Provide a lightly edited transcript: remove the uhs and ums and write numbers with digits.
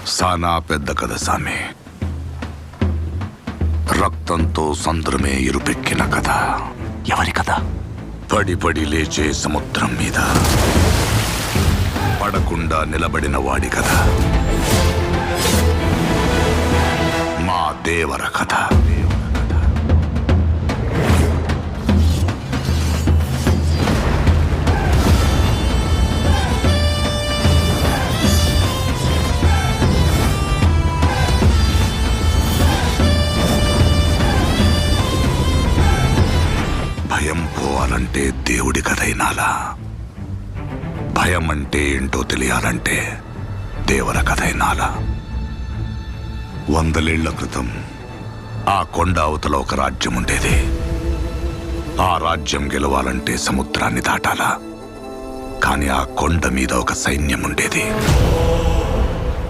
సానా పెద్ద కథ సామి. రక్తంతో సంద్రమే ఇరుపెక్కిన కథ. ఎవరి కథ? పడి పడి లేచే సముద్రం మీద పడకుండా నిలబడిన వాడి కథ. మా దేవర కథ. భయం పోవాలంటే దేవుడి కథైనాలా? భయం అంటే ఏంటో తెలియాలంటే దేవర కథైనాలా? 100 క్రితం ఆ కొండ అవతల ఒక రాజ్యం ఉండేది. ఆ రాజ్యం గెలవాలంటే సముద్రాన్ని దాటాలా. కానీ ఆ కొండ మీద ఒక సైన్యం ఉండేది.